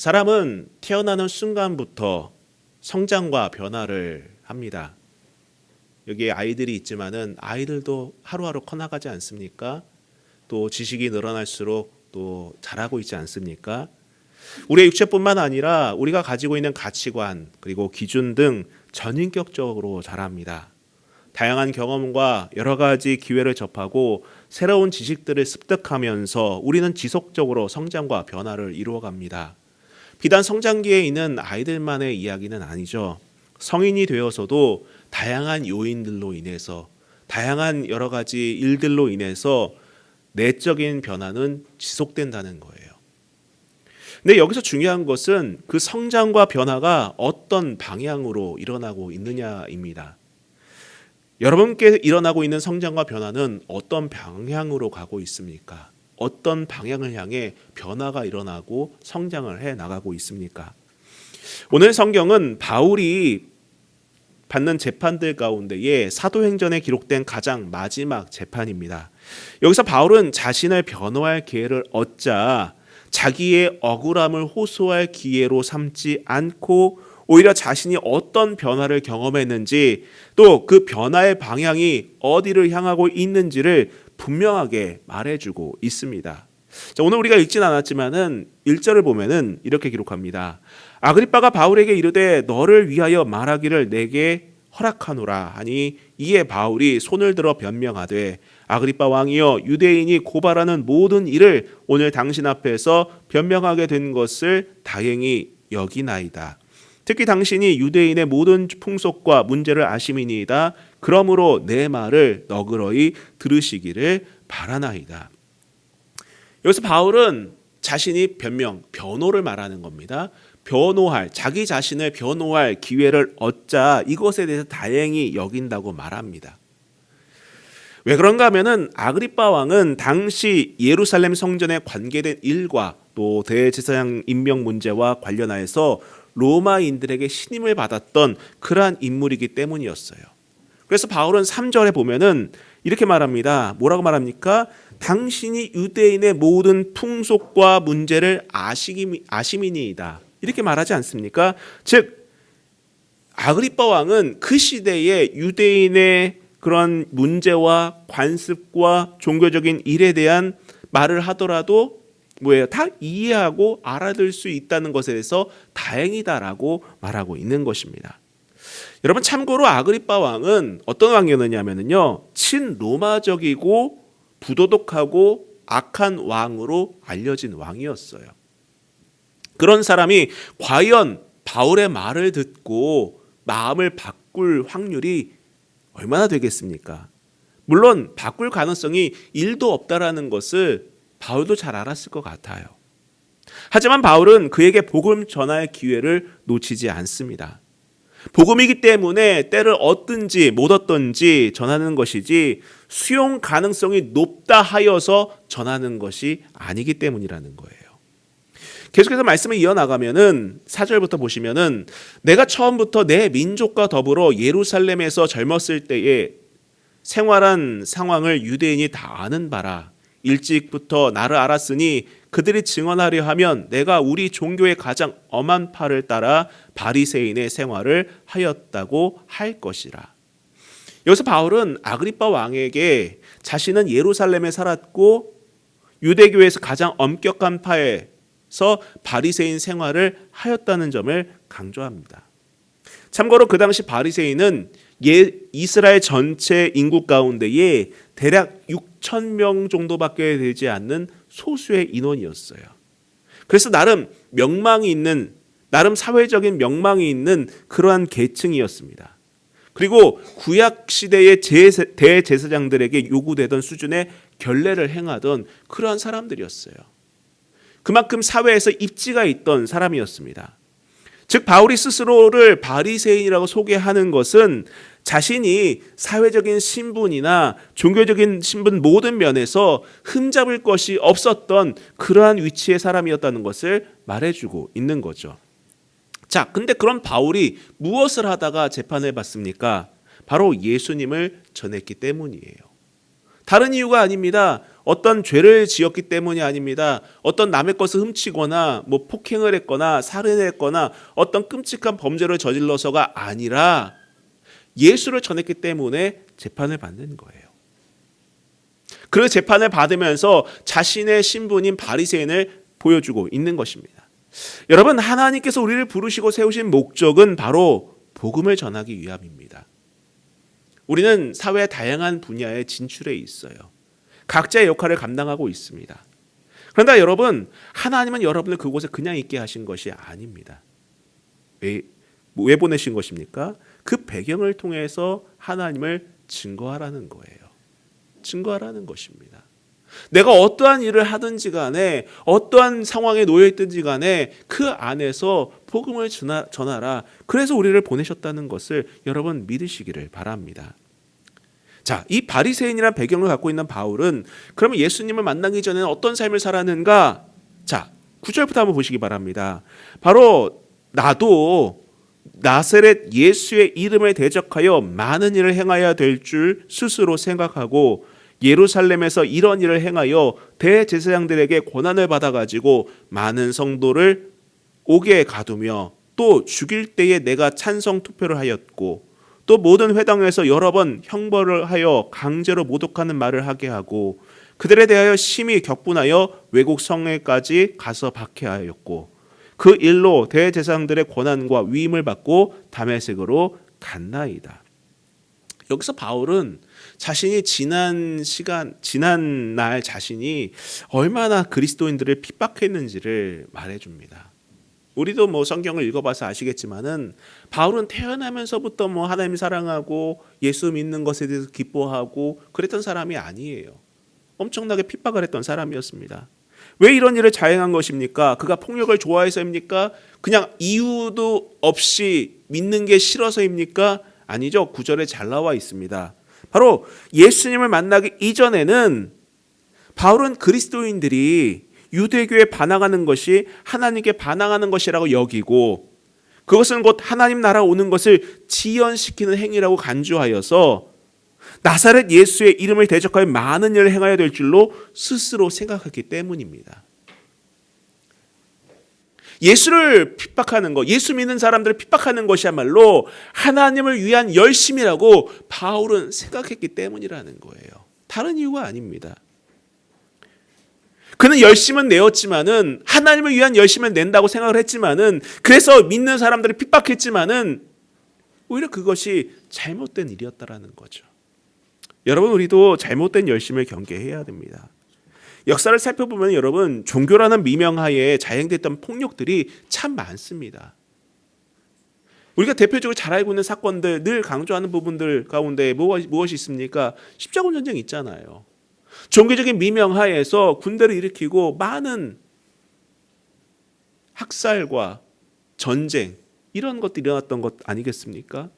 사람은 태어나는 순간부터 성장과 변화를 합니다. 여기에 아이들이 있지만은 아이들도 하루하루 커나가지 않습니까? 또 지식이 늘어날수록 또 자라고 있지 않습니까? 우리의 육체뿐만 아니라 우리가 가지고 있는 가치관 그리고 기준 등 전인격적으로 자랍니다. 다양한 경험과 여러 가지 기회를 접하고 새로운 지식들을 습득하면서 우리는 지속적으로 성장과 변화를 이루어갑니다. 비단 성장기에 있는 아이들만의 이야기는 아니죠. 성인이 되어서도 다양한 요인들로 인해서 다양한 여러 가지 일들로 인해서 내적인 변화는 지속된다는 거예요. 근데 여기서 중요한 것은 그 성장과 변화가 어떤 방향으로 일어나고 있느냐입니다. 여러분께 일어나고 있는 성장과 변화는 어떤 방향으로 가고 있습니까? 어떤 방향을 향해 변화가 일어나고 성장을 해 나가고 있습니까? 오늘 성경은 바울이 받는 재판들 가운데에 사도행전에 기록된 가장 마지막 재판입니다. 여기서 바울은 자신을 변호할 기회를 얻자 자기의 억울함을 호소할 기회로 삼지 않고 오히려 자신이 어떤 변화를 경험했는지 또 그 변화의 방향이 어디를 향하고 있는지를 분명하게 말해주고 있습니다. 자, 오늘 우리가 읽진 않았지만은 1절을 보면은 이렇게 기록합니다. 아그리빠가 바울에게 이르되 너를 위하여 말하기를 내게 허락하노라 하니 이에 바울이 손을 들어 변명하되 아그리빠 왕이여 유대인이 고발하는 모든 일을 오늘 당신 앞에서 변명하게 된 것을 다행히 여기나이다. 특히 당신이 유대인의 모든 풍속과 문제를 아심이니이다. 그러므로 내 말을 너그러이 들으시기를 바라나이다. 여기서 바울은 자신이 변호를 말하는 겁니다. 자기 자신을 변호할 기회를 얻자 이것에 대해서 다행히 여긴다고 말합니다. 왜 그런가 하면은 아그리빠 왕은 당시 예루살렘 성전에 관계된 일과 또 대제사장 임명 문제와 관련하여서 로마인들에게 신임을 받았던 그러한 인물이기 때문이었어요. 그래서 바울은 3절에 보면은 이렇게 말합니다. 뭐라고 말합니까? 당신이 유대인의 모든 풍속과 문제를 아심이니이다. 이렇게 말하지 않습니까? 즉 아그리빠 왕은 그 시대의 유대인의 그런 문제와 관습과 종교적인 일에 대한 말을 하더라도 다 이해하고 알아들 수 있다는 것에 대해서 다행이다라고 말하고 있는 것입니다. 여러분 참고로 아그리빠 왕은 어떤 왕이었느냐면요, 친로마적이고 부도덕하고 악한 왕으로 알려진 왕이었어요. 그런 사람이 과연 바울의 말을 듣고 마음을 바꿀 확률이 얼마나 되겠습니까? 물론 바꿀 가능성이 1도 없다라는 것을 바울도 잘 알았을 것 같아요. 하지만 바울은 그에게 복음 전할 기회를 놓치지 않습니다. 복음이기 때문에 때를 얻든지 못 얻든지 전하는 것이지 수용 가능성이 높다 하여서 전하는 것이 아니기 때문이라는 거예요. 계속해서 말씀을 이어나가면은 4절부터 보시면은 내가 처음부터 내 민족과 더불어 예루살렘에서 젊었을 때에 생활한 상황을 유대인이 다 아는 바라. 일찍부터 나를 알았으니 그들이 증언하려 하면 내가 우리 종교의 가장 엄한 파를 따라 바리새인의 생활을 하였다고 할 것이라. 여기서 바울은 아그리빠 왕에게 자신은 예루살렘에 살았고 유대교에서 가장 엄격한 파에서 바리새인 생활을 하였다는 점을 강조합니다. 참고로 그 당시 바리새인은 이스라엘 전체 인구 가운데에 대략 6,000명 정도밖에 되지 않는 소수의 인원이었어요. 그래서 나름 사회적인 명망이 있는 그러한 계층이었습니다. 그리고 구약 시대의 대제사장들에게 요구되던 수준의 결례를 행하던 그러한 사람들이었어요. 그만큼 사회에서 입지가 있던 사람이었습니다. 즉 바울이 스스로를 바리새인이라고 소개하는 것은 자신이 사회적인 신분이나 종교적인 신분 모든 면에서 흠잡을 것이 없었던 그러한 위치의 사람이었다는 것을 말해주고 있는 거죠. 자, 근데 그런 바울이 무엇을 하다가 재판을 받습니까? 바로 예수님을 전했기 때문이에요. 다른 이유가 아닙니다. 어떤 죄를 지었기 때문이 아닙니다. 어떤 남의 것을 훔치거나 폭행을 했거나 살인을 했거나 어떤 끔찍한 범죄를 저질러서가 아니라 예수를 전했기 때문에 재판을 받는 거예요. 그 재판을 받으면서 자신의 신분인 바리새인을 보여주고 있는 것입니다. 여러분, 하나님께서 우리를 부르시고 세우신 목적은 바로 복음을 전하기 위함입니다. 우리는 사회의 다양한 분야에 진출해 있어요. 각자의 역할을 감당하고 있습니다. 그런데 여러분, 하나님은 여러분을 그곳에 그냥 있게 하신 것이 아닙니다. 왜 보내신 것입니까? 그 배경을 통해서 하나님을 증거하라는 거예요. 증거하라는 것입니다. 내가 어떠한 일을 하든지 간에 어떠한 상황에 놓여 있든지 간에 그 안에서 복음을 전하라. 그래서 우리를 보내셨다는 것을 여러분 믿으시기를 바랍니다. 자, 이 바리새인이라는 배경을 갖고 있는 바울은 그러면 예수님을 만나기 전에는 어떤 삶을 살았는가? 자, 9절부터 한번 보시기 바랍니다. 바로 나도 나사렛 예수의 이름을 대적하여 많은 일을 행해야 될 줄 스스로 생각하고 예루살렘에서 이런 일을 행하여 대제사장들에게 권한을 받아가지고 많은 성도를 옥에 가두며 또 죽일 때에 내가 찬성 투표를 하였고 또 모든 회당에서 여러 번 형벌을 하여 강제로 모독하는 말을 하게 하고 그들에 대하여 심히 격분하여 외국 성에까지 가서 박해하였고 그 일로 대제사장들의 권한과 위임을 받고 다메섹으로 갔나이다. 여기서 바울은 자신이 지난 날 자신이 얼마나 그리스도인들을 핍박했는지를 말해줍니다. 우리도 성경을 읽어봐서 아시겠지만은 바울은 태어나면서부터 하나님 사랑하고 예수 믿는 것에 대해서 기뻐하고 그랬던 사람이 아니에요. 엄청나게 핍박을 했던 사람이었습니다. 왜 이런 일을 자행한 것입니까? 그가 폭력을 좋아해서입니까? 그냥 이유도 없이 믿는 게 싫어서입니까? 아니죠. 9절에 잘 나와 있습니다. 바로 예수님을 만나기 이전에는 바울은 그리스도인들이 유대교에 반항하는 것이 하나님께 반항하는 것이라고 여기고 그것은 곧 하나님 나라 오는 것을 지연시키는 행위라고 간주하여서 나사렛 예수의 이름을 대적하여 많은 일을 행해야 될 줄로 스스로 생각했기 때문입니다. 예수를 핍박하는 것, 예수 믿는 사람들을 핍박하는 것이야말로 하나님을 위한 열심이라고 바울은 생각했기 때문이라는 거예요. 다른 이유가 아닙니다. 그는 열심은 내었지만은 하나님을 위한 열심을 낸다고 생각을 했지만은 그래서 믿는 사람들을 핍박했지만은 오히려 그것이 잘못된 일이었다라는 거죠. 여러분, 우리도 잘못된 열심을 경계해야 됩니다. 역사를 살펴보면 여러분, 종교라는 미명하에 자행됐던 폭력들이 참 많습니다. 우리가 대표적으로 잘 알고 있는 사건들, 늘 강조하는 부분들 가운데 무엇이 있습니까? 십자군 전쟁 있잖아요. 종교적인 미명하에서 군대를 일으키고 많은 학살과 전쟁 이런 것들이 일어났던 것 아니겠습니까?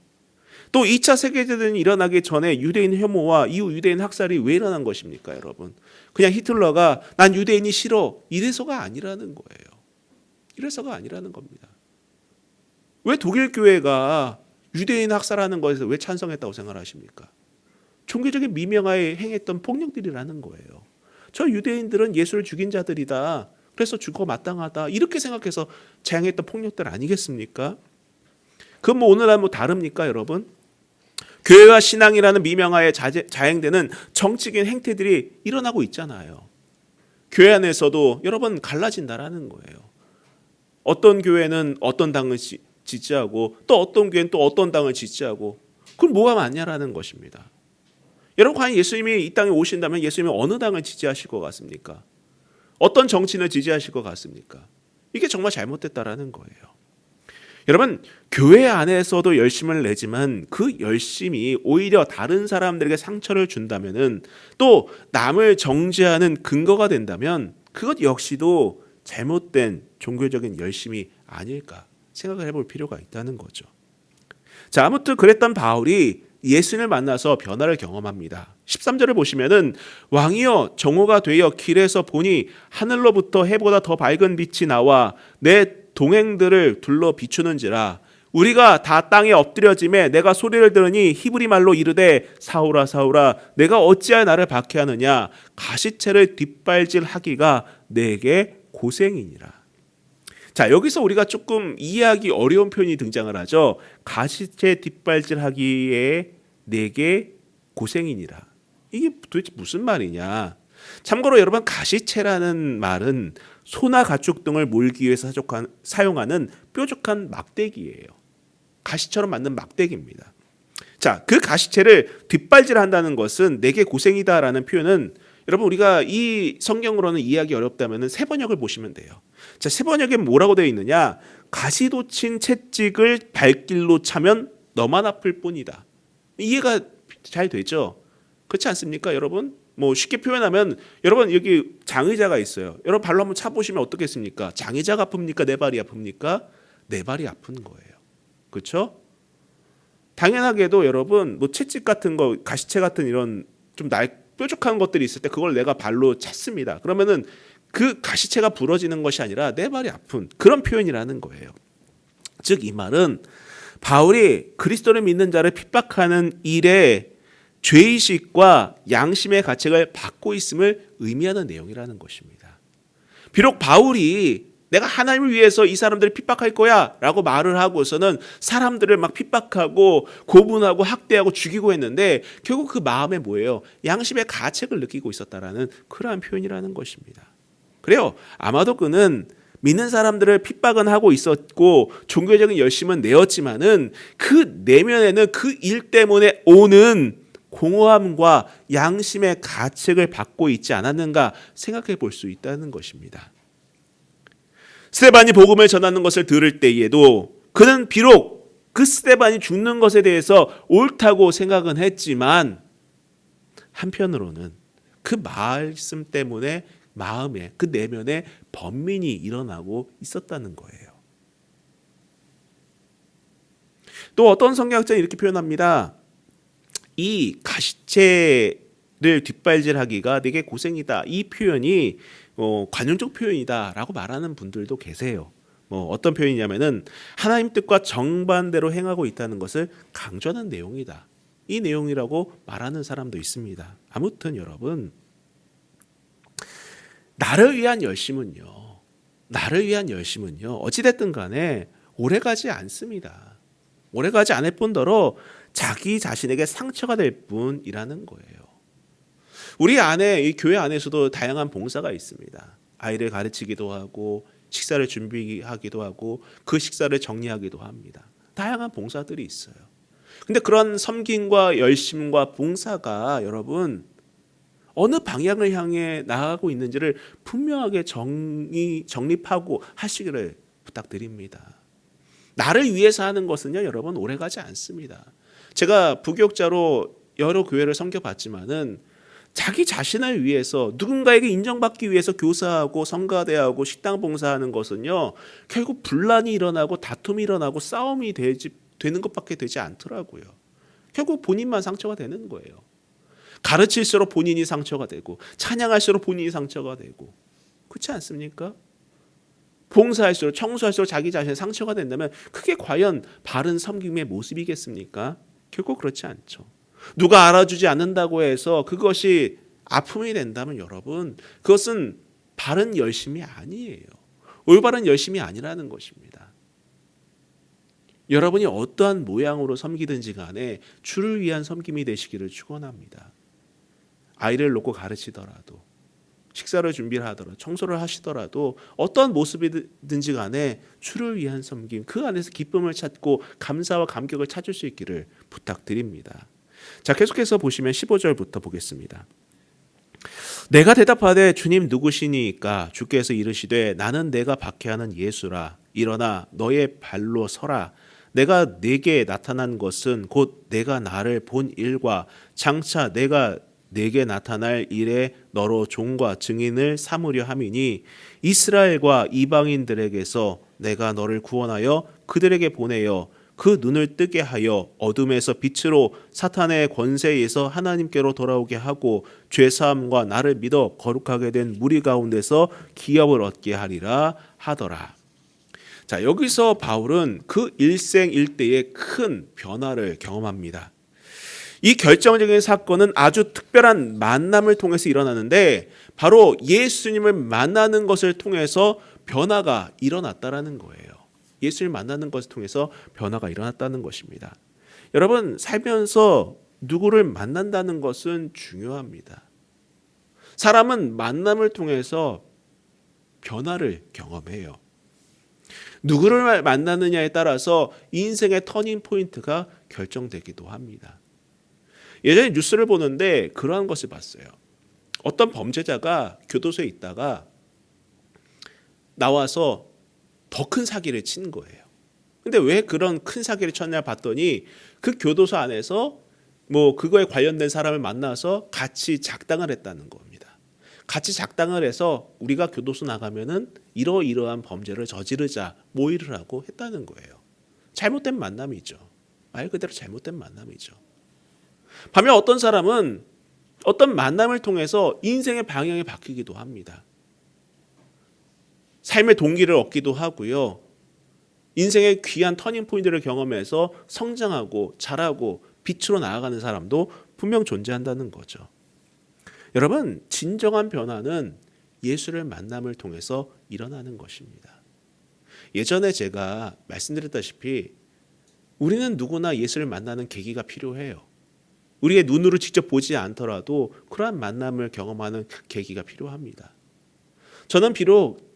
또 2차 세계대전이 일어나기 전에 유대인 혐오와 이후 유대인 학살이 왜 일어난 것입니까, 여러분? 그냥 히틀러가 난 유대인이 싫어 이래서가 아니라는 거예요. 이래서가 아니라는 겁니다. 왜 독일 교회가 유대인 학살하는 것에서 왜 찬성했다고 생각하십니까? 종교적인 미명하에 행했던 폭력들이라는 거예요. 저 유대인들은 예수를 죽인 자들이다. 그래서 죽어 마땅하다. 이렇게 생각해서 자행했던 폭력들 아니겠습니까? 그건 오늘날 다릅니까, 여러분? 교회와 신앙이라는 미명하에 자행되는 정치적인 행태들이 일어나고 있잖아요. 교회 안에서도 여러분 갈라진다라는 거예요. 어떤 교회는 어떤 당을 지지하고 또 어떤 교회는 또 어떤 당을 지지하고 그럼 뭐가 맞냐라는 것입니다. 여러분, 과연 예수님이 이 땅에 오신다면 예수님이 어느 당을 지지하실 것 같습니까? 어떤 정치인을 지지하실 것 같습니까? 이게 정말 잘못됐다라는 거예요. 여러분, 교회 안에서도 열심을 내지만 그 열심이 오히려 다른 사람들에게 상처를 준다면은 또 남을 정죄하는 근거가 된다면 그것 역시도 잘못된 종교적인 열심이 아닐까 생각을 해볼 필요가 있다는 거죠. 자, 아무튼 그랬던 바울이 예수님을 만나서 변화를 경험합니다. 13절을 보시면은 왕이여 정오가 되어 길에서 보니 하늘로부터 해보다 더 밝은 빛이 나와 내 동행들을 둘러 비추는지라 우리가 다 땅에 엎드려짐에 내가 소리를 들으니 히브리 말로 이르되 사울아 사울아 내가 어찌하여 나를 박해하느냐 가시체를 뒷발질하기가 내게 고생이니라. 자, 여기서 우리가 조금 이해하기 어려운 표현이 등장을 하죠. 가시체 뒷발질하기에 내게 고생이니라. 이게 도대체 무슨 말이냐? 참고로 여러분, 가시체라는 말은 소나 가축 등을 몰기 위해서 사용하는 뾰족한 막대기예요. 가시처럼 만든 막대기입니다. 자, 그 가시체를 뒷발질한다는 것은 내게 고생이다라는 표현은 여러분, 우리가 이 성경으로는 이해하기 어렵다면 세 번역을 보시면 돼요. 자, 세 번역에 뭐라고 되어 있느냐? 가시도 친 채찍을 발길로 차면 너만 아플 뿐이다. 이해가 잘 되죠? 그렇지 않습니까, 여러분? 뭐 쉽게 표현하면 여러분 여기 장의자가 있어요. 여러분 발로 한번 차보시면 어떻겠습니까? 장의자가 아픕니까? 내 발이 아픕니까? 내 발이 아픈 거예요. 그렇죠? 당연하게도 여러분 뭐 채찍 같은 거, 가시체 같은 이런 좀 뾰족한 것들이 있을 때 그걸 내가 발로 찼습니다. 그러면은 그 가시체가 부러지는 것이 아니라 내 발이 아픈 그런 표현이라는 거예요. 즉 이 말은 바울이 그리스도를 믿는 자를 핍박하는 일에 죄의식과 양심의 가책을 받고 있음을 의미하는 내용이라는 것입니다. 비록 바울이 내가 하나님을 위해서 이 사람들을 핍박할 거야 라고 말을 하고서는 사람들을 막 핍박하고 고분하고 학대하고 죽이고 했는데 결국 그 마음에 뭐예요? 양심의 가책을 느끼고 있었다라는 그러한 표현이라는 것입니다. 그래요. 아마도 그는 믿는 사람들을 핍박은 하고 있었고 종교적인 열심은 내었지만은 그 내면에는 그 일 때문에 오는 공허함과 양심의 가책을 받고 있지 않았는가 생각해 볼 수 있다는 것입니다. 스데반이 복음을 전하는 것을 들을 때에도 그는 비록 그 스데반이 죽는 것에 대해서 옳다고 생각은 했지만 한편으로는 그 말씀 때문에 마음에 그 내면에 번민이 일어나고 있었다는 거예요. 또 어떤 성경학자는 이렇게 표현합니다. 이 가시체를 뒷발질하기가 내게 고생이다. 이 표현이 관용적 표현이다라고 말하는 분들도 계세요. 어떤 표현이냐면은 하나님 뜻과 정반대로 행하고 있다는 것을 강조하는 내용이다. 이 내용이라고 말하는 사람도 있습니다. 아무튼 여러분, 나를 위한 열심은요 어찌됐든 간에 오래가지 않습니다. 오래가지 않을 뿐더러 자기 자신에게 상처가 될 뿐이라는 거예요. 우리 안에, 이 교회 안에서도 다양한 봉사가 있습니다. 아이를 가르치기도 하고 식사를 준비하기도 하고 그 식사를 정리하기도 합니다. 다양한 봉사들이 있어요. 근데 그런 섬김과 열심과 봉사가 여러분 어느 방향을 향해 나아가고 있는지를 분명하게 정립하고 하시기를 부탁드립니다. 나를 위해서 하는 것은요, 여러분 오래가지 않습니다. 제가 부교육자로 여러 교회를 섬겨봤지만은 자기 자신을 위해서 누군가에게 인정받기 위해서 교사하고 성가대하고 식당 봉사하는 것은요 결국 분란이 일어나고 다툼이 일어나고 싸움이 되는 것밖에 되지 않더라고요. 결국 본인만 상처가 되는 거예요. 가르칠수록 본인이 상처가 되고 찬양할수록 본인이 상처가 되고 그렇지 않습니까? 봉사할수록 청소할수록 자기 자신이 상처가 된다면 그게 과연 바른 섬김의 모습이겠습니까? 결국 그렇지 않죠. 누가 알아주지 않는다고 해서 그것이 아픔이 된다면 여러분 그것은 바른 열심이 아니에요. 올바른 열심이 아니라는 것입니다. 여러분이 어떠한 모양으로 섬기든지 간에 주를 위한 섬김이 되시기를 축원합니다. 아이를 놓고 가르치더라도 식사를 준비를 하더라도 청소를 하시더라도 어떤 모습이든지 간에 주를 위한 섬김, 그 안에서 기쁨을 찾고 감사와 감격을 찾을 수 있기를 부탁드립니다. 자, 계속해서 보시면 15절부터 보겠습니다. 내가 대답하되 주님 누구시니까? 주께서 이르시되 나는 내가 박해하는 예수라. 일어나 너의 발로 서라. 내가 네게 나타난 것은 곧 내가 나를 본 일과 장차 내가 내게 나타날 일에 너로 종과 증인을 삼으려 함이니 이스라엘과 이방인들에게서 내가 너를 구원하여 그들에게 보내어 그 눈을 뜨게 하여 어둠에서 빛으로 사탄의 권세에서 하나님께로 돌아오게 하고 죄사함과 나를 믿어 거룩하게 된 무리 가운데서 기업을 얻게 하리라 하더라. 자, 여기서 바울은 그 일생일대의 큰 변화를 경험합니다. 이 결정적인 사건은 아주 특별한 만남을 통해서 일어나는데 바로 예수님을 만나는 것을 통해서 변화가 일어났다라는 거예요. 예수님을 만나는 것을 통해서 변화가 일어났다는 것입니다. 여러분, 살면서 누구를 만난다는 것은 중요합니다. 사람은 만남을 통해서 변화를 경험해요. 누구를 만나느냐에 따라서 인생의 터닝 포인트가 결정되기도 합니다. 예전에 뉴스를 보는데 그러한 것을 봤어요. 어떤 범죄자가 교도소에 있다가 나와서 더 큰 사기를 친 거예요. 근데 왜 그런 큰 사기를 쳤냐 봤더니 그 교도소 안에서 그거에 관련된 사람을 만나서 같이 작당을 했다는 겁니다. 같이 작당을 해서 우리가 교도소 나가면은 이러이러한 범죄를 저지르자 모의를 하고 했다는 거예요. 잘못된 만남이죠. 말 그대로 잘못된 만남이죠. 반면 어떤 사람은 어떤 만남을 통해서 인생의 방향이 바뀌기도 합니다. 삶의 동기를 얻기도 하고요. 인생의 귀한 터닝 포인트를 경험해서 성장하고 자라고 빛으로 나아가는 사람도 분명 존재한다는 거죠. 여러분, 진정한 변화는 예수를 만남을 통해서 일어나는 것입니다. 예전에 제가 말씀드렸다시피 우리는 누구나 예수를 만나는 계기가 필요해요. 우리의 눈으로 직접 보지 않더라도 그러한 만남을 경험하는 계기가 필요합니다. 저는 비록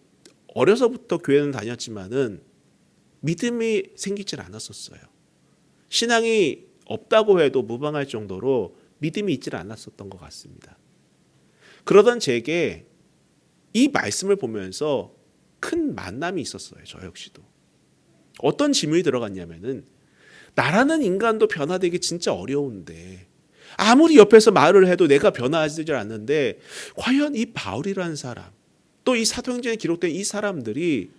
어려서부터 교회는 다녔지만은 믿음이 생기질 않았었어요. 신앙이 없다고 해도 무방할 정도로 믿음이 있질 않았었던 것 같습니다. 그러던 제게 이 말씀을 보면서 큰 만남이 있었어요. 저 역시도. 어떤 질문이 들어갔냐면은 나라는 인간도 변화되기 진짜 어려운데 아무리 옆에서 말을 해도 내가 변화하지 않는데 과연 이 바울이라는 사람 또 이 사도행전에 기록된 이 사람들이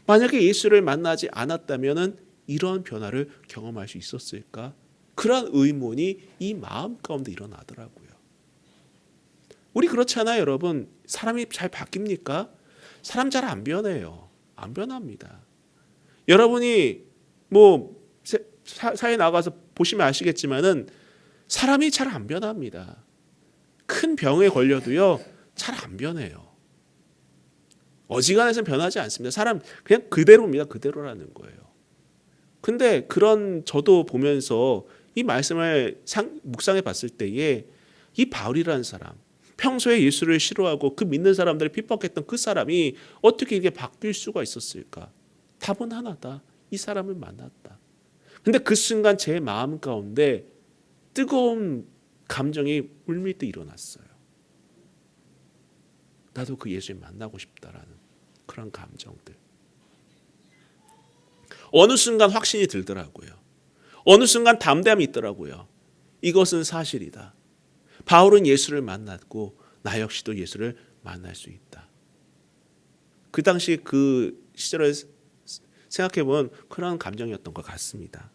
만약에 예수를 만나지 않았다면 이러한 변화를 경험할 수 있었을까? 그런 의문이 이 마음 가운데 일어나더라고요. 우리 그렇잖아요, 여러분. 사람이 잘 바뀝니까? 사람 잘 안 변해요. 안 변합니다. 여러분이 사회에 나가서 보시면 아시겠지만은 사람이 잘 안 변합니다. 큰 병에 걸려도요, 잘 안 변해요. 어지간해서는 변하지 않습니다. 사람 그냥 그대로입니다. 그대로라는 거예요. 근데 그런 저도 보면서 이 말씀을 묵상해 봤을 때에 이 바울이라는 사람, 평소에 예수를 싫어하고 그 믿는 사람들을 핍박했던 그 사람이 어떻게 이게 바뀔 수가 있었을까? 답은 하나다. 이 사람을 만났다. 근데 그 순간 제 마음 가운데 뜨거운 감정이 물밀듯 일어났어요. 나도 그 예수를 만나고 싶다라는 그런 감정들. 어느 순간 확신이 들더라고요. 어느 순간 담대함이 있더라고요. 이것은 사실이다. 바울은 예수를 만났고 나 역시도 예수를 만날 수 있다. 그 당시 그 시절을 생각해보면 그런 감정이었던 것 같습니다.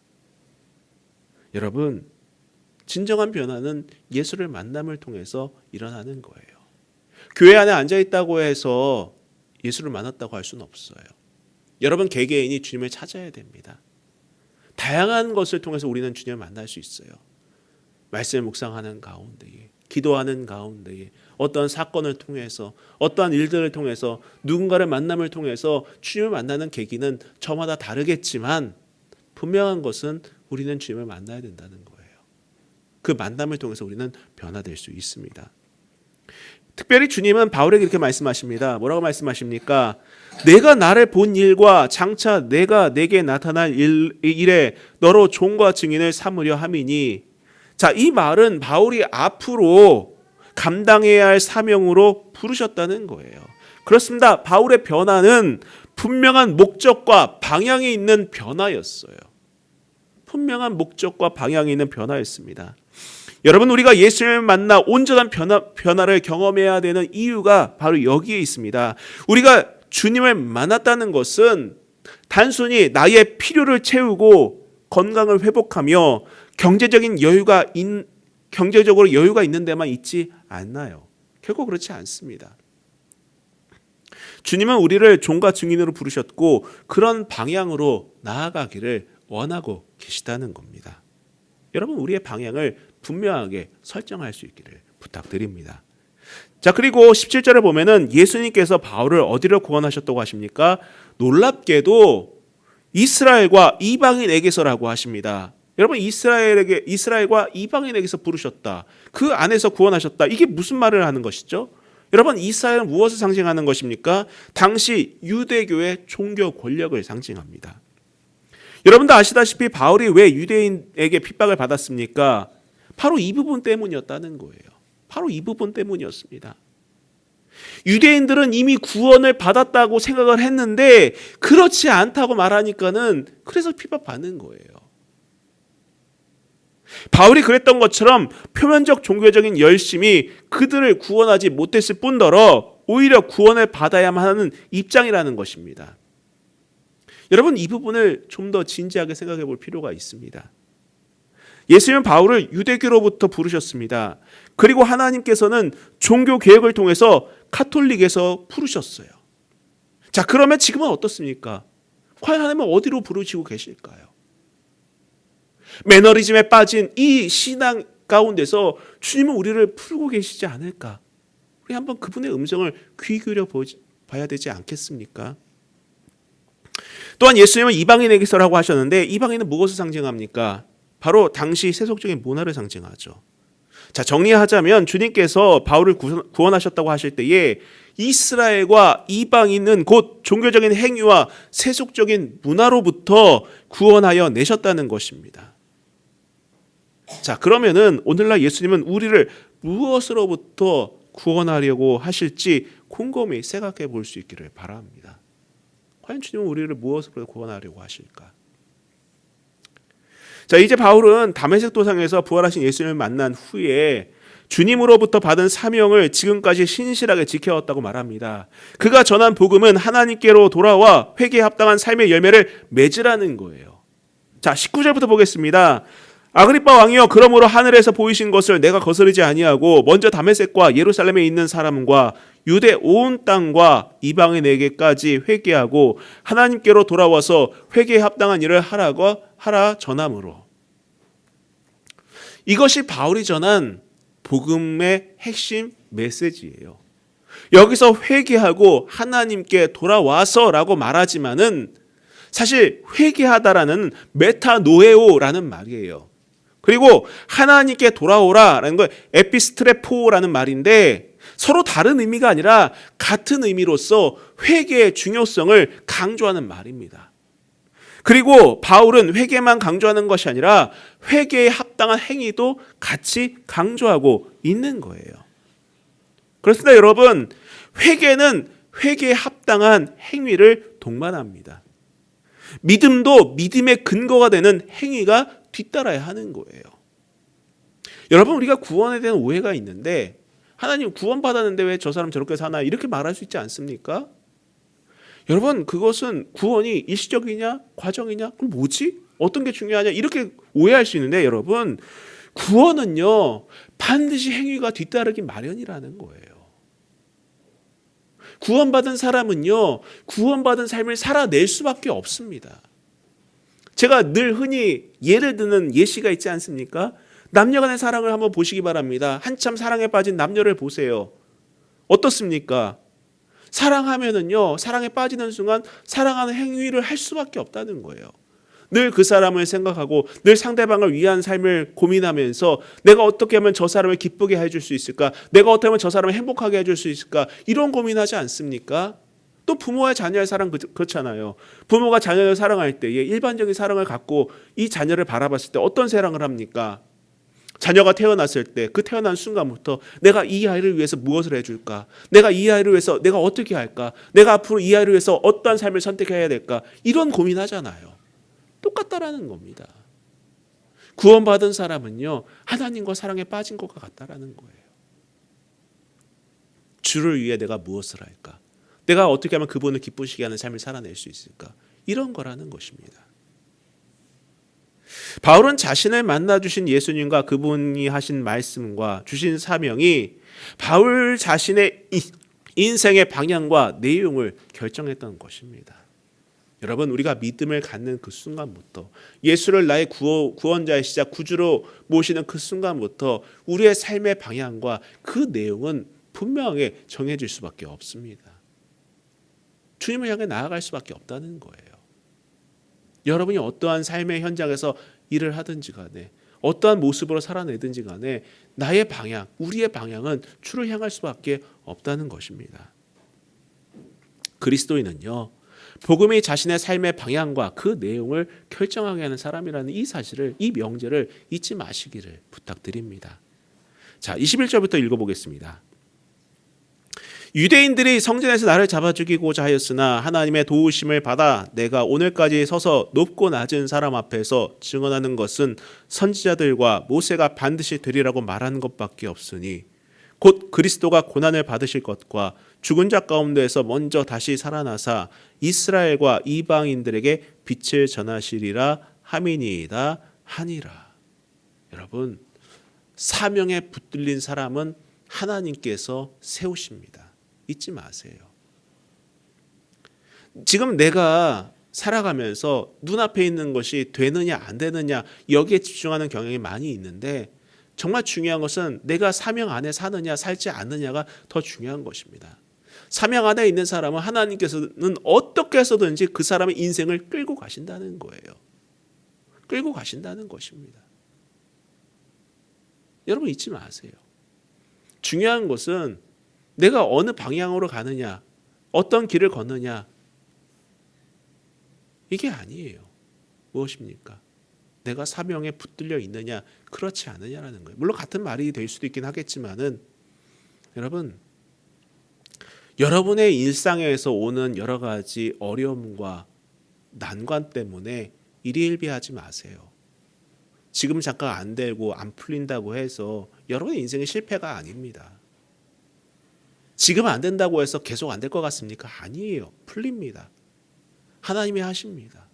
여러분, 진정한 변화는 예수를 만남을 통해서 일어나는 거예요. 교회 안에 앉아있다고 해서 예수를 만났다고 할 수는 없어요. 여러분 개개인이 주님을 찾아야 됩니다. 다양한 것을 통해서 우리는 주님을 만날 수 있어요. 말씀을 묵상하는 가운데에, 기도하는 가운데에, 어떠한 사건을 통해서, 어떠한 일들을 통해서, 누군가를 만남을 통해서 주님을 만나는 계기는 저마다 다르겠지만 분명한 것은 우리는 주님을 만나야 된다는 거예요. 그 만남을 통해서 우리는 변화될 수 있습니다. 특별히 주님은 바울에게 이렇게 말씀하십니다. 뭐라고 말씀하십니까? 내가 나를 본 일과 장차 내가 내게 나타날 일에 너로 종과 증인을 삼으려 함이니. 자, 이 말은 바울이 앞으로 감당해야 할 사명으로 부르셨다는 거예요. 그렇습니다. 바울의 변화는 분명한 목적과 방향이 있는 변화였어요. 분명한 목적과 방향이 있는 변화였습니다. 여러분, 우리가 예수님을 만나 온전한 변화를 경험해야 되는 이유가 바로 여기에 있습니다. 우리가 주님을 만났다는 것은 단순히 나의 필요를 채우고 건강을 회복하며 경제적으로 여유가 있는 데만 있지 않나요? 결코 그렇지 않습니다. 주님은 우리를 종과 증인으로 부르셨고 그런 방향으로 나아가기를 원하고 계시다는 겁니다. 여러분, 우리의 방향을 분명하게 설정할 수 있기를 부탁드립니다. 자, 그리고 17절에 보면은 예수님께서 바울을 어디로 구원하셨다고 하십니까? 놀랍게도 이스라엘과 이방인에게서라고 하십니다. 여러분, 이스라엘과 이방인에게서 부르셨다. 그 안에서 구원하셨다. 이게 무슨 말을 하는 것이죠? 여러분, 이스라엘은 무엇을 상징하는 것입니까? 당시 유대교의 종교 권력을 상징합니다. 여러분도 아시다시피 바울이 왜 유대인에게 핍박을 받았습니까? 바로 이 부분 때문이었다는 거예요. 바로 이 부분 때문이었습니다. 유대인들은 이미 구원을 받았다고 생각을 했는데 그렇지 않다고 말하니까는 그래서 핍박받는 거예요. 바울이 그랬던 것처럼 표면적 종교적인 열심이 그들을 구원하지 못했을 뿐더러 오히려 구원을 받아야만 하는 입장이라는 것입니다. 여러분, 이 부분을 좀 더 진지하게 생각해 볼 필요가 있습니다. 예수님은 바울을 유대교로부터 부르셨습니다. 그리고 하나님께서는 종교 개혁을 통해서 카톨릭에서 부르셨어요. 자, 그러면 지금은 어떻습니까? 과연 하나님은 어디로 부르시고 계실까요? 매너리즘에 빠진 이 신앙 가운데서 주님은 우리를 풀고 계시지 않을까? 우리 한번 그분의 음성을 귀 기울여 봐야 되지 않겠습니까? 또한 예수님은 이방인에게서라고 하셨는데 이방인은 무엇을 상징합니까? 바로 당시 세속적인 문화를 상징하죠. 자, 정리하자면 주님께서 바울을 구원하셨다고 하실 때에 이스라엘과 이방인은 곧 종교적인 행위와 세속적인 문화로부터 구원하여 내셨다는 것입니다. 자, 그러면은 오늘날 예수님은 우리를 무엇으로부터 구원하려고 하실지 곰곰이 생각해 볼 수 있기를 바랍니다. 과연 주님은 우리를 무엇으로 구원하려고 하실까? 자, 이제 바울은 다메섹 도상에서 부활하신 예수님을 만난 후에 주님으로부터 받은 사명을 지금까지 신실하게 지켜왔다고 말합니다. 그가 전한 복음은 하나님께로 돌아와 회개에 합당한 삶의 열매를 맺으라는 거예요. 자, 19절부터 보겠습니다. 아그리빠 왕이여, 그러므로 하늘에서 보이신 것을 내가 거스르지 아니하고 먼저 다메섹과 예루살렘에 있는 사람과 유대 온 땅과 이방인에게까지 회개하고 하나님께로 돌아와서 회개에 합당한 일을 하라 전함으로. 이것이 바울이 전한 복음의 핵심 메시지예요. 여기서 회개하고 하나님께 돌아와서라고 말하지만은 사실 회개하다라는 메타노에오라는 말이에요. 그리고 하나님께 돌아오라라는 건 에피스트레포라는 말인데 서로 다른 의미가 아니라 같은 의미로서 회개의 중요성을 강조하는 말입니다. 그리고 바울은 회개만 강조하는 것이 아니라 회개에 합당한 행위도 같이 강조하고 있는 거예요. 그렇습니다, 여러분. 회개는 회개에 합당한 행위를 동반합니다. 믿음도 믿음의 근거가 되는 행위가 뒤따라야 하는 거예요. 여러분, 우리가 구원에 대한 오해가 있는데 하나님 구원받았는데 왜 저 사람 저렇게 사나 이렇게 말할 수 있지 않습니까? 여러분, 그것은 구원이 일시적이냐 과정이냐 그럼 뭐지? 어떤 게 중요하냐 이렇게 오해할 수 있는데 여러분, 구원은요 반드시 행위가 뒤따르기 마련이라는 거예요. 구원받은 사람은요 구원받은 삶을 살아낼 수밖에 없습니다. 제가 늘 흔히 예를 드는 예시가 있지 않습니까? 남녀간의 사랑을 한번 보시기 바랍니다. 한참 사랑에 빠진 남녀를 보세요. 어떻습니까? 사랑하면은요 사랑에 빠지는 순간 사랑하는 행위를 할 수밖에 없다는 거예요. 늘 그 사람을 생각하고 늘 상대방을 위한 삶을 고민하면서 내가 어떻게 하면 저 사람을 기쁘게 해줄 수 있을까? 내가 어떻게 하면 저 사람을 행복하게 해줄 수 있을까? 이런 고민하지 않습니까? 또 부모와 자녀의 사랑 그렇잖아요. 부모가 자녀를 사랑할 때에 일반적인 사랑을 갖고 이 자녀를 바라봤을 때 어떤 사랑을 합니까? 자녀가 태어났을 때 그 태어난 순간부터 내가 이 아이를 위해서 무엇을 해줄까? 내가 이 아이를 위해서 내가 어떻게 할까? 내가 앞으로 이 아이를 위해서 어떠한 삶을 선택해야 될까? 이런 고민하잖아요. 똑같다라는 겁니다. 구원받은 사람은요 하나님과 사랑에 빠진 것과 같다라는 거예요. 주를 위해 내가 무엇을 할까? 내가 어떻게 하면 그분을 기쁘시게 하는 삶을 살아낼 수 있을까? 이런 거라는 것입니다. 바울은 자신을 만나주신 예수님과 그분이 하신 말씀과 주신 사명이 바울 자신의 인생의 방향과 내용을 결정했던 것입니다. 여러분, 우리가 믿음을 갖는 그 순간부터, 예수를 나의 구원자이시자 구주로 모시는 그 순간부터 우리의 삶의 방향과 그 내용은 분명하게 정해질 수밖에 없습니다. 주님을 향해 나아갈 수밖에 없다는 거예요. 여러분이 어떠한 삶의 현장에서 일을 하든지 간에, 어떠한 모습으로 살아내든지 간에 나의 방향, 우리의 방향은 주를 향할 수밖에 없다는 것입니다. 그리스도인은요, 복음이 자신의 삶의 방향과 그 내용을 결정하게 하는 사람이라는 이 사실을, 이 명제를 잊지 마시기를 부탁드립니다. 자, 21절부터 읽어보겠습니다. 유대인들이 성전에서 나를 잡아 죽이고자 하였으나 하나님의 도우심을 받아 내가 오늘까지 서서 높고 낮은 사람 앞에서 증언하는 것은 선지자들과 모세가 반드시 되리라고 말하는 것밖에 없으니 곧 그리스도가 고난을 받으실 것과 죽은 자 가운데에서 먼저 다시 살아나사 이스라엘과 이방인들에게 빛을 전하시리라 함이니이다 하니라. 여러분, 사명에 붙들린 사람은 하나님께서 세우십니다. 잊지 마세요. 지금 내가 살아가면서 눈앞에 있는 것이 되느냐 안 되느냐 여기에 집중하는 경향이 많이 있는데, 정말 중요한 것은 내가 사명 안에 사느냐 살지 않느냐가 더 중요한 것입니다. 사명 안에 있는 사람은 하나님께서는 어떻게 해서든지 그 사람의 인생을 끌고 가신다는 거예요. 끌고 가신다는 것입니다. 여러분, 잊지 마세요. 중요한 것은 내가 어느 방향으로 가느냐, 어떤 길을 걷느냐, 이게 아니에요. 무엇입니까? 내가 사명에 붙들려 있느냐, 그렇지 않느냐라는 거예요. 물론 같은 말이 될 수도 있긴 하겠지만은, 여러분, 여러분의 일상에서 오는 여러 가지 어려움과 난관 때문에 일희일비하지 마세요. 지금 잠깐 안 되고 안 풀린다고 해서 여러분의 인생의 실패가 아닙니다. 지금 안 된다고 해서 계속 안 될 것 같습니까? 아니에요. 풀립니다. 하나님이 하십니다.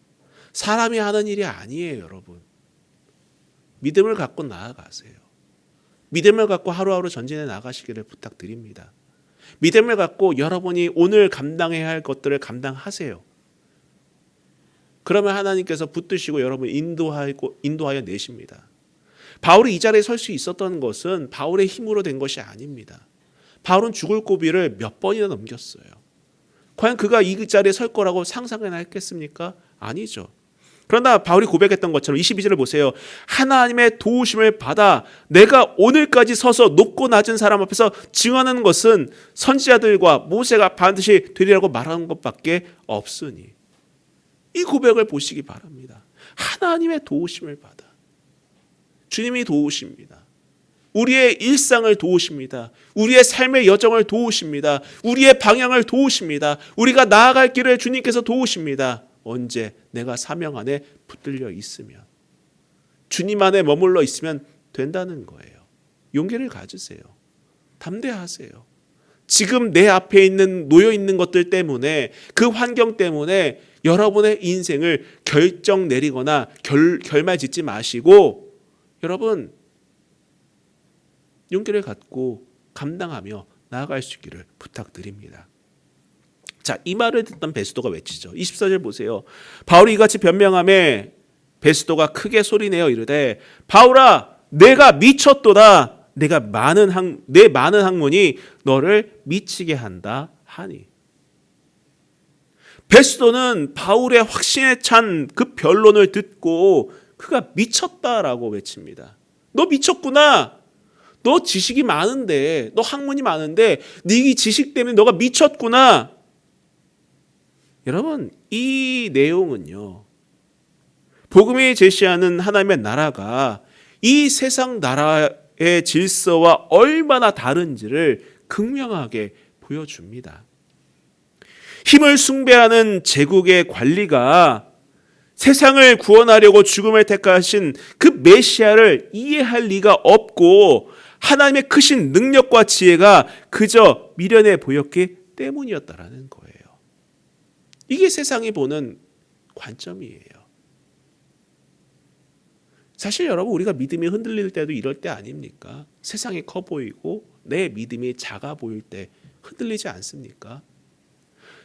사람이 하는 일이 아니에요, 여러분. 믿음을 갖고 나아가세요. 믿음을 갖고 하루하루 전진해 나가시기를 부탁드립니다. 믿음을 갖고 여러분이 오늘 감당해야 할 것들을 감당하세요. 그러면 하나님께서 붙드시고 여러분을 인도하여 내십니다. 바울이 이 자리에 설 수 있었던 것은 바울의 힘으로 된 것이 아닙니다. 바울은 죽을 고비를 몇 번이나 넘겼어요. 과연 그가 이 자리에 설 거라고 상상이나 했겠습니까? 아니죠. 그러나 바울이 고백했던 것처럼 22절을 보세요. 하나님의 도우심을 받아 내가 오늘까지 서서 높고 낮은 사람 앞에서 증언하는 것은 선지자들과 모세가 반드시 되리라고 말하는 것밖에 없으니, 이 고백을 보시기 바랍니다. 하나님의 도우심을 받아. 주님이 도우십니다. 우리의 일상을 도우십니다. 우리의 삶의 여정을 도우십니다. 우리의 방향을 도우십니다. 우리가 나아갈 길을 주님께서 도우십니다. 언제? 내가 사명 안에 붙들려 있으면, 주님 안에 머물러 있으면 된다는 거예요. 용기를 가지세요. 담대하세요. 지금 내 앞에 있는 놓여 있는 것들 때문에, 그 환경 때문에 여러분의 인생을 결정 내리거나 결말 짓지 마시고, 여러분 용기를 갖고 감당하며 나아갈 수 있기를 부탁드립니다. 자, 이 말을 듣던 베스도가 외치죠. 24절 보세요. 바울이 이같이 변명하며 베스도가 크게 소리내어 이르되, 바울아, 내가 미쳤도다. 내 많은 학문이 너를 미치게 한다 하니. 베스도는 바울의 확신에 찬 그 변론을 듣고 그가 미쳤다라고 외칩니다. 너 미쳤구나. 너 지식이 많은데, 너 학문이 많은데 네 지식 때문에 너가 미쳤구나. 여러분, 이 내용은요, 복음이 제시하는 하나님의 나라가 이 세상 나라의 질서와 얼마나 다른지를 극명하게 보여줍니다. 힘을 숭배하는 제국의 관리가 세상을 구원하려고 죽음을 택하신 그 메시아를 이해할 리가 없고, 하나님의 크신 능력과 지혜가 그저 미련해 보였기 때문이었다라는 거예요. 이게 세상이 보는 관점이에요. 사실 여러분, 우리가 믿음이 흔들릴 때도 이럴 때 아닙니까? 세상이 커 보이고 내 믿음이 작아 보일 때 흔들리지 않습니까?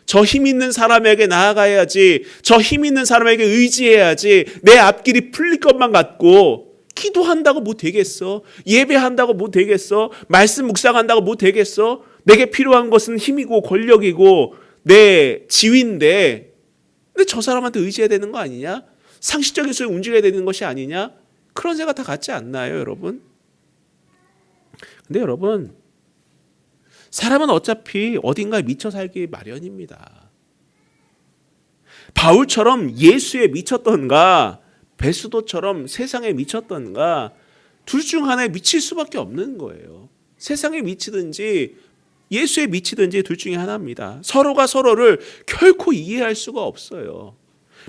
저 힘 있는 사람에게 나아가야지, 저 힘 있는 사람에게 의지해야지, 내 앞길이 풀릴 것만 같고 기도한다고 뭐 되겠어? 예배한다고 뭐 되겠어? 말씀 묵상한다고 뭐 되겠어? 내게 필요한 것은 힘이고 권력이고 내 지위인데, 근데 저 사람한테 의지해야 되는 거 아니냐? 상식적인 수에 움직여야 되는 것이 아니냐? 그런 생각 다 같지 않나요, 여러분? 근데 여러분, 사람은 어차피 어딘가에 미쳐 살기 마련입니다. 바울처럼 예수에 미쳤던가 베스도처럼 세상에 미쳤던가 둘 중 하나에 미칠 수밖에 없는 거예요. 세상에 미치든지 예수에 미치든지 둘 중에 하나입니다. 서로가 서로를 결코 이해할 수가 없어요.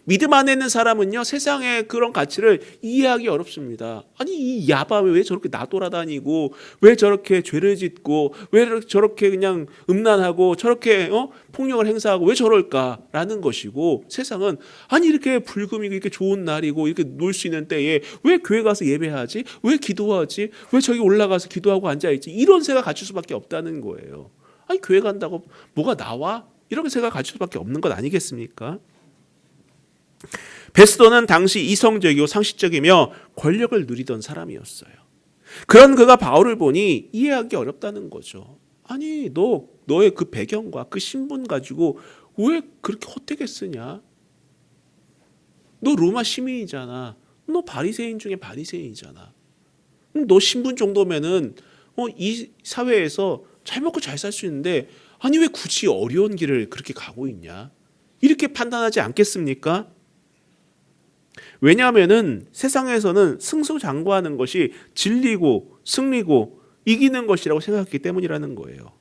믿음 안에 있는 사람은요, 세상의 그런 가치를 이해하기 어렵습니다. 아니, 이 야밤에 왜 저렇게 나돌아다니고, 왜 저렇게 죄를 짓고, 왜 저렇게 그냥 음란하고, 저렇게 폭력을 행사하고, 왜 저럴까라는 것이고, 세상은 아니, 이렇게 불금이고 이렇게 좋은 날이고 이렇게 놀 수 있는 때에 왜 교회 가서 예배하지? 왜 기도하지? 왜 저기 올라가서 기도하고 앉아있지? 이런 생각 가질 수밖에 없다는 거예요. 아니, 교회 간다고 뭐가 나와? 이렇게 생각 가질 수밖에 없는 것 아니겠습니까? 베스도는 당시 이성적이고 상식적이며 권력을 누리던 사람이었어요. 그런 그가 바울을 보니 이해하기 어렵다는 거죠. 아니, 너의 그 배경과 그 신분 가지고 왜 그렇게 헛되게 쓰냐? 너 로마 시민이잖아. 너 바리새인 중에 바리새인이잖아. 너 신분 정도면은 이 사회에서 잘 먹고 잘 살 수 있는데, 아니 왜 굳이 어려운 길을 그렇게 가고 있냐? 이렇게 판단하지 않겠습니까? 왜냐하면은 세상에서는 승수장구하는 것이 진리고 승리고 이기는 것이라고 생각했기 때문이라는 거예요.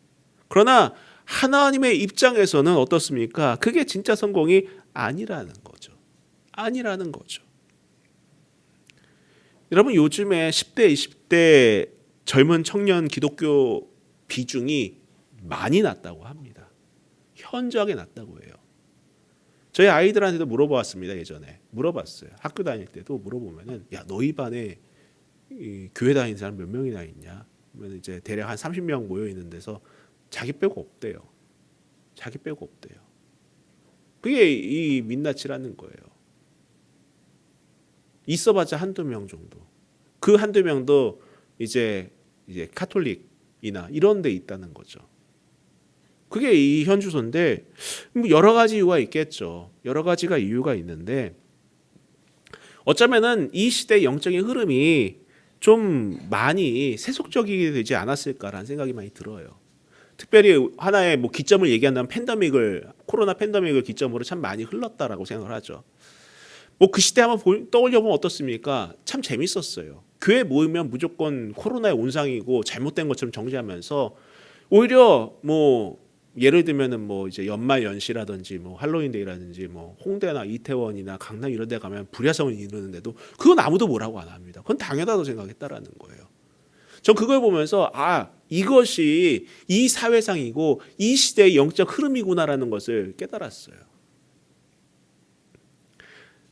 그러나 하나님의 입장에서는 어떻습니까? 그게 진짜 성공이 아니라는 거죠. 아니라는 거죠. 여러분, 요즘에 10대, 20대 젊은 청년 기독교 비중이 많이 낮다고 합니다. 현저하게 낮다고 해요. 저희 아이들한테도 물어보았습니다. 예전에 물어봤어요. 학교 다닐 때도 물어보면은, 야, 너희 반에 교회 다니는 사람 몇 명이나 있냐? 그러면 이제 대략 한 30명 모여 있는 데서 자기 빼고 없대요. 자기 빼고 없대요. 그게 이 민낯이라는 거예요. 있어봤자 한두 명 정도. 그 한두 명도 이제 카톨릭이나 이런 데 있다는 거죠. 그게 이 현주소인데, 여러 가지 이유가 있겠죠. 여러 가지가 이유가 있는데, 어쩌면은 이 시대의 영적인 흐름이 좀 많이 세속적이게 되지 않았을까라는 생각이 많이 들어요. 특별히 하나의 기점을 얘기한다면 코로나 팬데믹을 기점으로 참 많이 흘렀다라고 생각을 하죠. 그 시대 한번 떠올려보면 어떻습니까? 참 재밌었어요. 교회 모이면 무조건 코로나의 온상이고 잘못된 것처럼 정죄하면서, 오히려 예를 들면은 이제 연말 연시라든지 할로윈데이라든지 홍대나 이태원이나 강남 이런 데 가면 불야성을 이루는데도 그건 아무도 뭐라고 안 합니다. 그건 당연하다고 생각했다라는 거예요. 전 그걸 보면서 이것이 이 사회상이고 이 시대의 영적 흐름이구나라는 것을 깨달았어요.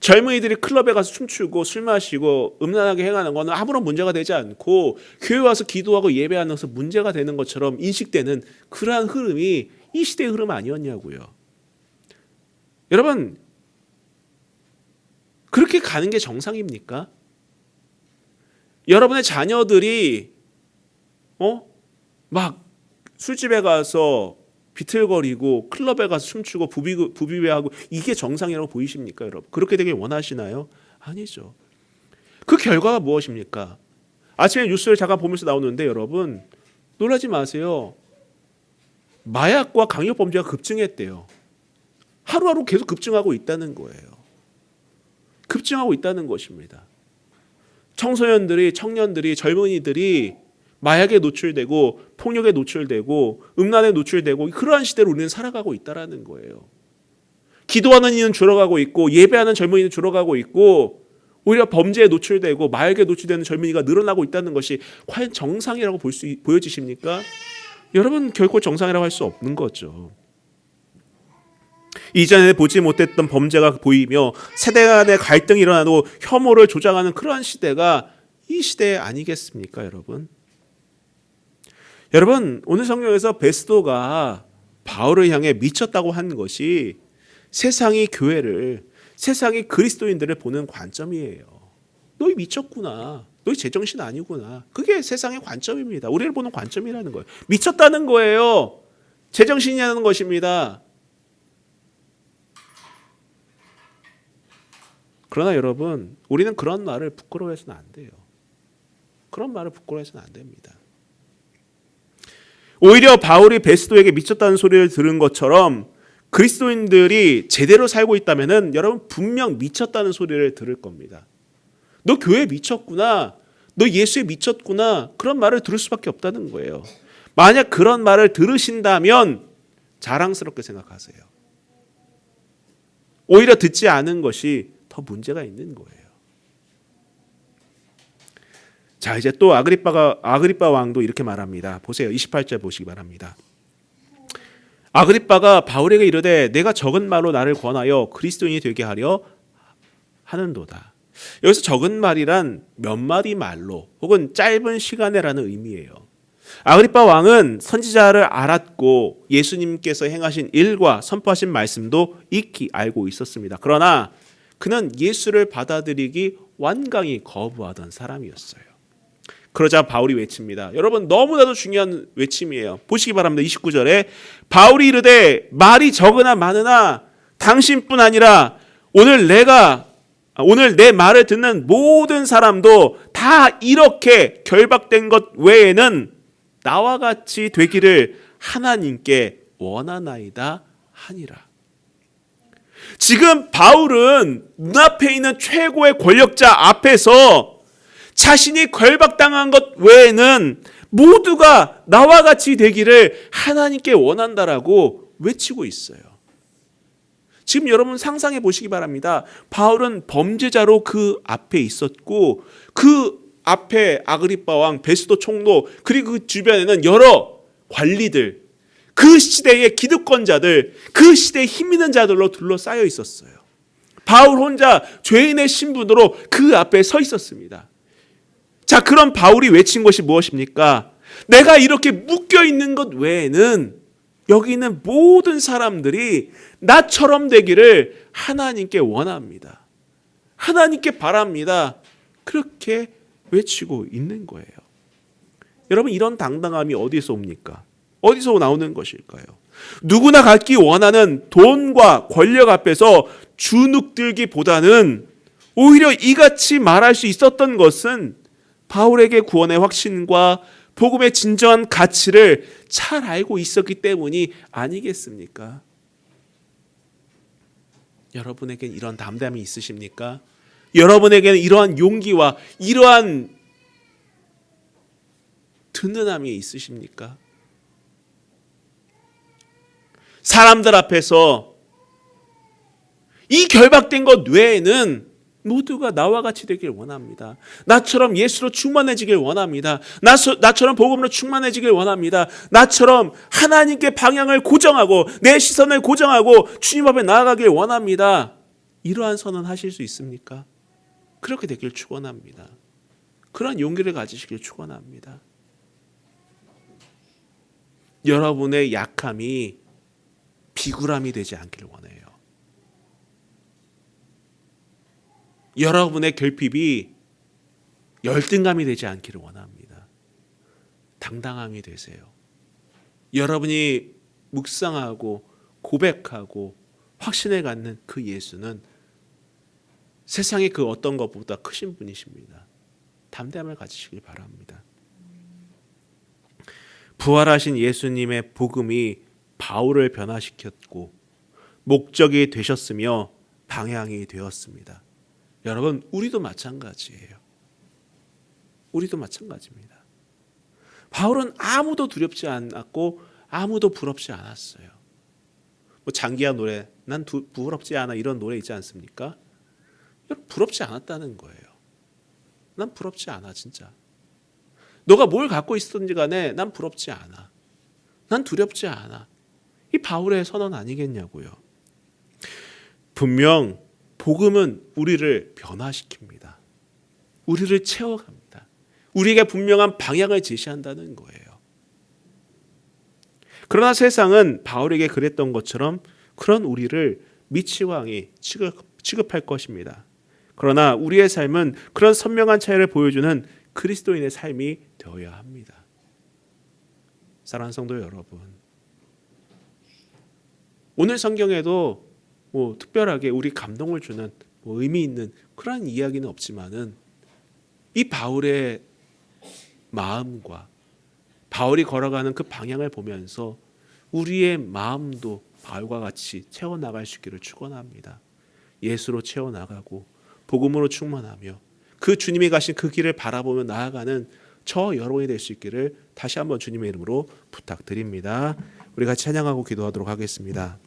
젊은이들이 클럽에 가서 춤추고 술 마시고 음란하게 행하는 것은 아무런 문제가 되지 않고, 교회 와서 기도하고 예배하는 것은 문제가 되는 것처럼 인식되는 그러한 흐름이 이 시대의 흐름 아니었냐고요. 여러분, 그렇게 가는 게 정상입니까? 여러분의 자녀들이 막 술집에 가서 비틀거리고 클럽에 가서 춤추고 부비배하고 이게 정상이라고 보이십니까, 여러분? 그렇게 되길 원하시나요? 아니죠. 그 결과가 무엇입니까? 아침에 뉴스를 잠깐 보면서 나오는데, 여러분 놀라지 마세요. 마약과 강력 범죄가 급증했대요. 하루하루 계속 급증하고 있다는 거예요. 급증하고 있다는 것입니다. 청소년들이, 청년들이, 젊은이들이 마약에 노출되고 폭력에 노출되고 음란에 노출되고 그러한 시대로 우리는 살아가고 있다는 거예요. 기도하는 이는 줄어가고 있고 예배하는 젊은이는 줄어가고 있고, 오히려 범죄에 노출되고 마약에 노출되는 젊은이가 늘어나고 있다는 것이 과연 정상이라고 보여지십니까? 여러분, 결코 정상이라고 할 수 없는 거죠. 이전에 보지 못했던 범죄가 보이며 세대 간의 갈등이 일어나도 혐오를 조장하는 그러한 시대가 이 시대 아니겠습니까, 여러분? 여러분, 오늘 성경에서 베스도가 바울을 향해 미쳤다고 한 것이 세상이 교회를, 세상이 그리스도인들을 보는 관점이에요. 너희 미쳤구나. 너희 제정신 아니구나. 그게 세상의 관점입니다. 우리를 보는 관점이라는 거예요. 미쳤다는 거예요. 제정신이라는 것입니다. 그러나 여러분, 우리는 그런 말을 부끄러워해서는 안 돼요. 그런 말을 부끄러워해서는 안 됩니다. 오히려 바울이 베스도에게 미쳤다는 소리를 들은 것처럼 그리스도인들이 제대로 살고 있다면은 여러분 분명 미쳤다는 소리를 들을 겁니다. 너 교회에 미쳤구나. 너 예수에 미쳤구나. 그런 말을 들을 수밖에 없다는 거예요. 만약 그런 말을 들으신다면 자랑스럽게 생각하세요. 오히려 듣지 않은 것이 더 문제가 있는 거예요. 자, 이제 또 아그리빠 왕도 이렇게 말합니다. 보세요. 28절 보시기 바랍니다. 아그리빠가 바울에게 이르되 내가 적은 말로 나를 권하여 그리스도인이 되게 하려 하는도다. 여기서 적은 말이란 몇 마디 말로 혹은 짧은 시간에라는 의미예요. 아그리빠 왕은 선지자를 알았고 예수님께서 행하신 일과 선포하신 말씀도 익히 알고 있었습니다. 그러나 그는 예수를 받아들이기 완강히 거부하던 사람이었어요. 그러자 바울이 외칩니다. 여러분, 너무나도 중요한 외침이에요. 보시기 바랍니다. 29절에 바울이 이르되 말이 적으나 많으나 당신뿐 아니라 오늘 내 말을 듣는 모든 사람도 다 이렇게 결박된 것 외에는 나와 같이 되기를 하나님께 원하나이다 하니라. 지금 바울은 눈앞에 있는 최고의 권력자 앞에서 자신이 결박당한 것 외에는 모두가 나와 같이 되기를 하나님께 원한다라고 외치고 있어요. 지금 여러분 상상해 보시기 바랍니다. 바울은 범죄자로 그 앞에 있었고 그 앞에 아그리빠 왕, 베스도 총독, 그리고 그 주변에는 여러 관리들, 그 시대의 기득권자들, 그 시대의 힘 있는 자들로 둘러싸여 있었어요. 바울 혼자 죄인의 신분으로 그 앞에 서 있었습니다. 자, 그럼 바울이 외친 것이 무엇입니까? 내가 이렇게 묶여 있는 것 외에는 여기 있는 모든 사람들이 나처럼 되기를 하나님께 원합니다. 하나님께 바랍니다. 그렇게 외치고 있는 거예요. 여러분, 이런 당당함이 어디서 옵니까? 어디서 나오는 것일까요? 누구나 갖기 원하는 돈과 권력 앞에서 주눅들기보다는 오히려 이같이 말할 수 있었던 것은 바울에게 구원의 확신과 복음의 진정한 가치를 잘 알고 있었기 때문이 아니겠습니까? 여러분에겐 이런 담담이 있으십니까? 여러분에게는 이러한 용기와 이러한 든든함이 있으십니까? 사람들 앞에서 이 결박된 것 외에는 모두가 나와 같이 되길 원합니다. 나처럼 예수로 충만해지길 원합니다. 나처럼 복음으로 충만해지길 원합니다. 나처럼 하나님께 방향을 고정하고 내 시선을 고정하고 주님 앞에 나아가길 원합니다. 이러한 선언 하실 수 있습니까? 그렇게 되길 축원합니다. 그런 용기를 가지시길 축원합니다. 여러분의 약함이 비굴함이 되지 않기를 원해요. 여러분의 결핍이 열등감이 되지 않기를 원합니다. 당당함이 되세요. 여러분이 묵상하고 고백하고 확신을 갖는 그 예수는 세상의 그 어떤 것보다 크신 분이십니다. 담대함을 가지시길 바랍니다. 부활하신 예수님의 복음이 바울을 변화시켰고 목적이 되셨으며 방향이 되었습니다. 여러분, 우리도 마찬가지예요. 우리도 마찬가지입니다. 바울은 아무도 두렵지 않았고 아무도 부럽지 않았어요. 뭐 장기하 노래, 난 부럽지 않아, 이런 노래 있지 않습니까? 부럽지 않았다는 거예요. 난 부럽지 않아, 진짜. 너가 뭘 갖고 있었든지 간에 난 부럽지 않아. 난 두렵지 않아. 이 바울의 선언 아니겠냐고요. 분명 복음은 우리를 변화시킵니다. 우리를 채워갑니다. 우리에게 분명한 방향을 제시한다는 거예요. 그러나 세상은 바울에게 그랬던 것처럼 그런 우리를 미치광이 취급할 것입니다. 그러나 우리의 삶은 그런 선명한 차이를 보여주는 그리스도인의 삶이 되어야 합니다. 사랑하는 성도 여러분, 오늘 성경에도 특별하게 우리 감동을 주는 의미 있는 그런 이야기는 없지만은 이 바울의 마음과 바울이 걸어가는 그 방향을 보면서 우리의 마음도 바울과 같이 채워나갈 수 있기를 축원합니다. 예수로 채워나가고 복음으로 충만하며 그 주님이 가신 그 길을 바라보며 나아가는 저 여러분이 될 수 있기를 다시 한번 주님의 이름으로 부탁드립니다. 우리 같이 찬양하고 기도하도록 하겠습니다.